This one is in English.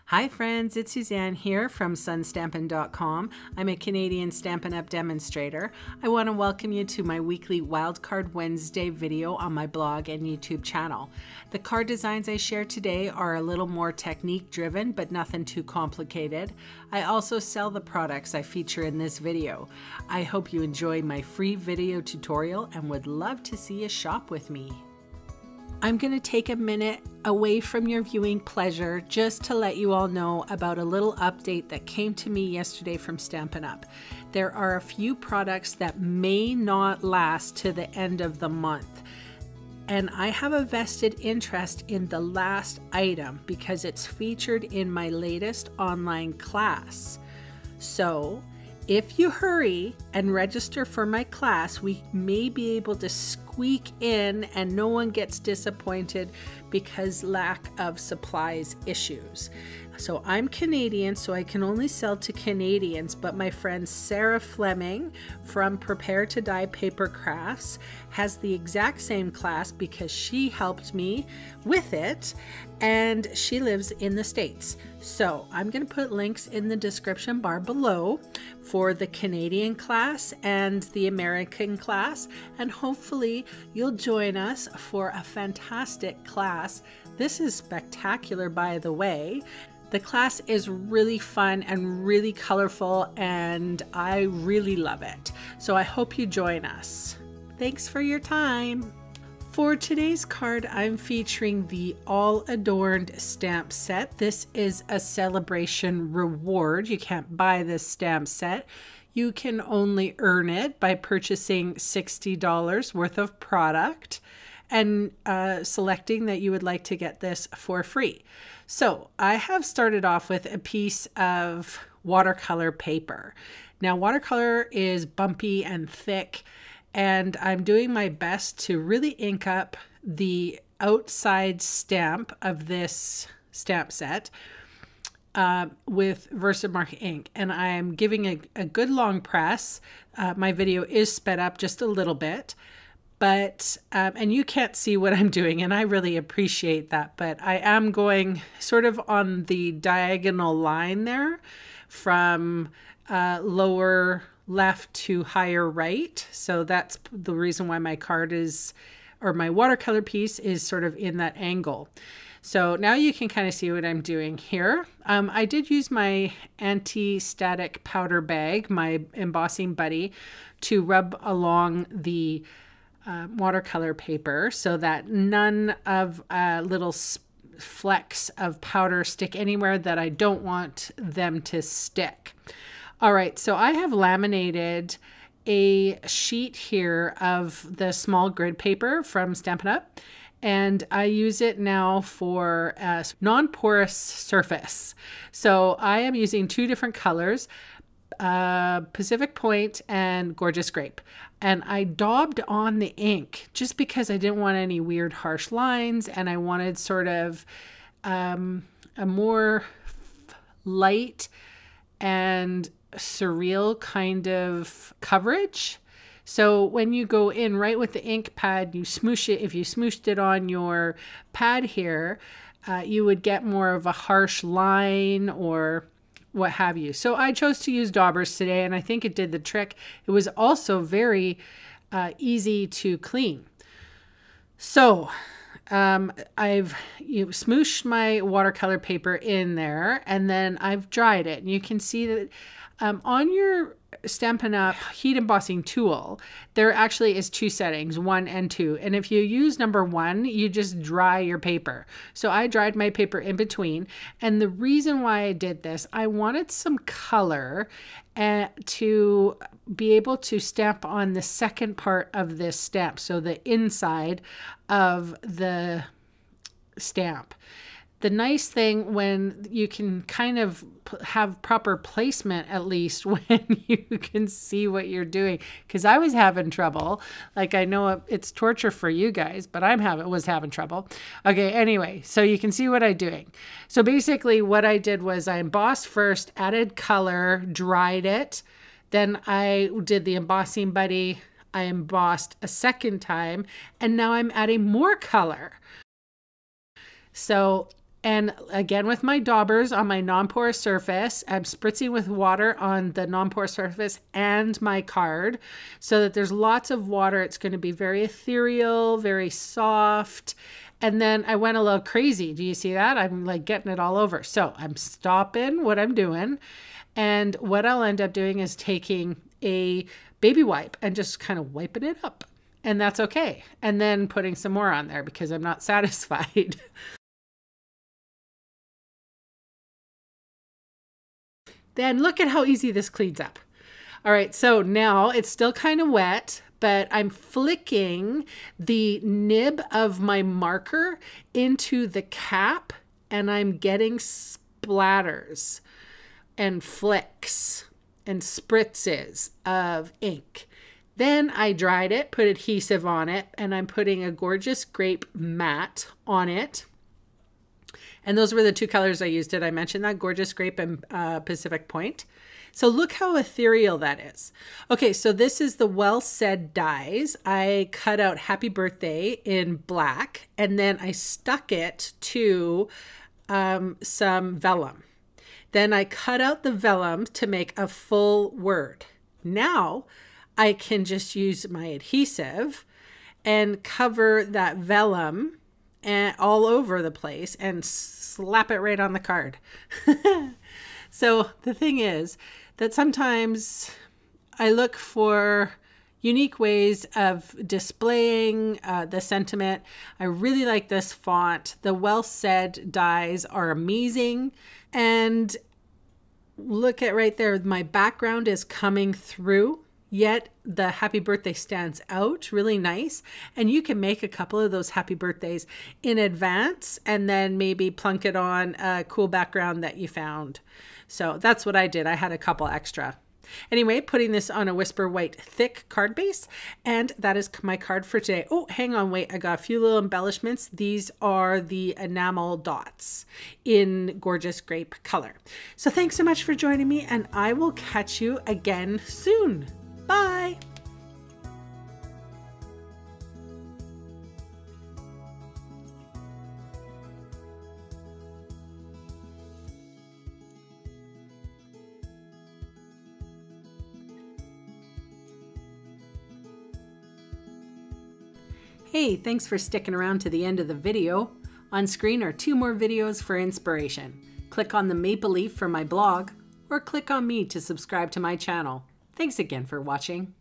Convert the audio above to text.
Hi friends, it's Suzanne here from sunstampin.com. I'm a Canadian Stampin' Up! Demonstrator. I want to welcome you to my weekly Wildcard Wednesday video on my blog and YouTube channel. The card designs I share today are a little more technique driven, but nothing too complicated. I also sell the products I feature in this video. I hope you enjoy my free video tutorial and would love to see you shop with me. I'm going to take a minute away from your viewing pleasure just to let you all know about a little update that came to me yesterday from Stampin' Up. There are a few products that may not last to the end of the month. And I have a vested interest in the last item because it's featured in my latest online class. So if you hurry and register for my class, we may be able to squeak in and no one gets disappointed because lack of supplies issues. So I'm Canadian, so I can only sell to Canadians, but my friend Sarah Fleming from Prepare to Die Paper Crafts has the exact same class because she helped me with it and she lives in the States. So I'm going to put links in the description bar below for the Canadian class and the American class, and hopefully you'll join us for a fantastic class. This is spectacular, by the way. The class is really fun and really colorful, and I really love it. So I hope you join us. Thanks for your time. For today's card, I'm featuring the All Adorned stamp set. This is a celebration reward. You can't buy this stamp set. You can only earn it by purchasing $60 worth of product and selecting that you would like to get this for free. So I have started off with a piece of watercolor paper. Now watercolor is bumpy and thick, and I'm doing my best to really ink up the outside stamp of this stamp set with Versamark ink, and I'm giving a good long press. My video is sped up just a little bit, but and you can't see what I'm doing, and I really appreciate that, but I am going sort of on the diagonal line there from lower left to higher right. So that's the reason why my card is, or my watercolor piece is sort of in that angle. So now you can kind of see what I'm doing here. I did use my anti-static powder bag, my embossing buddy, to rub along the watercolor paper so that none of little flecks of powder stick anywhere that I don't want them to stick. All right, so I have laminated a sheet here of the small grid paper from Stampin' Up, and I use it now for a non-porous surface. So I am using two different colors, Pacific Point and Gorgeous Grape. And I daubed on the ink just because I didn't want any weird harsh lines, and I wanted sort of a more light and surreal kind of coverage. So when you go in right with the ink pad, you smoosh it. If you smooshed it on your pad here, you would get more of a harsh line or what have you. So I chose to use daubers today, and I think it did the trick. It was also very easy to clean. So I've smooshed my watercolor paper in there, and then I've dried it. And you can see that on your Stampin' Up! Heat embossing tool, there actually is two settings, 1 and 2. And if you use number 1, you just dry your paper. So I dried my paper in between. And the reason why I did this, I wanted some color to be able to stamp on the second part of this stamp. So the inside of the stamp. The nice thing when you can kind of have proper placement, at least when you can see what you're doing, because I was having trouble. Like, I know it's torture for you guys, but was having trouble. Okay, anyway, so you can see what I'm doing. So basically what I did was I embossed first, added color, dried it. Then I did the embossing buddy. I embossed a second time, and now I'm adding more color. So And again, with my daubers on my non-porous surface, I'm spritzing with water on the non-porous surface and my card so that there's lots of water. It's going to be very ethereal, very soft. And then I went a little crazy. Do you see that? I'm like getting it all over. So I'm stopping what I'm doing. And what I'll end up doing is taking a baby wipe and just kind of wiping it up. And that's okay. And then putting some more on there because I'm not satisfied. Then look at how easy this cleans up. All right, so now it's still kind of wet, but I'm flicking the nib of my marker into the cap and I'm getting splatters and flicks and spritzes of ink. Then I dried it, put adhesive on it, and I'm putting a gorgeous grape matte on it. And those were the two colors I used. Did I mention that? Gorgeous Grape and Pacific Point. So look how ethereal that is. Okay, so this is the Well Said dies. I cut out Happy Birthday in black, and then I stuck it to some vellum. Then I cut out the vellum to make a full word. Now I can just use my adhesive and cover that vellum and all over the place and slap it right on the card. So the thing is that sometimes I look for unique ways of displaying the sentiment. I really like this font. The Well Said dies are amazing. And look at right there, my background is coming through. Yet the happy birthday stands out really nice. And you can make a couple of those happy birthdays in advance and then maybe plunk it on a cool background that you found. So that's what I did. I had a couple extra. Anyway, putting this on a Whisper White thick card base. And that is my card for today. Oh, hang on, wait. I got a few little embellishments. These are the enamel dots in Gorgeous Grape color. So thanks so much for joining me, and I will catch you again soon. Bye. Hey, thanks for sticking around to the end of the video. On screen are 2 more videos for inspiration. Click on the maple leaf for my blog, or click on me to subscribe to my channel. Thanks again for watching.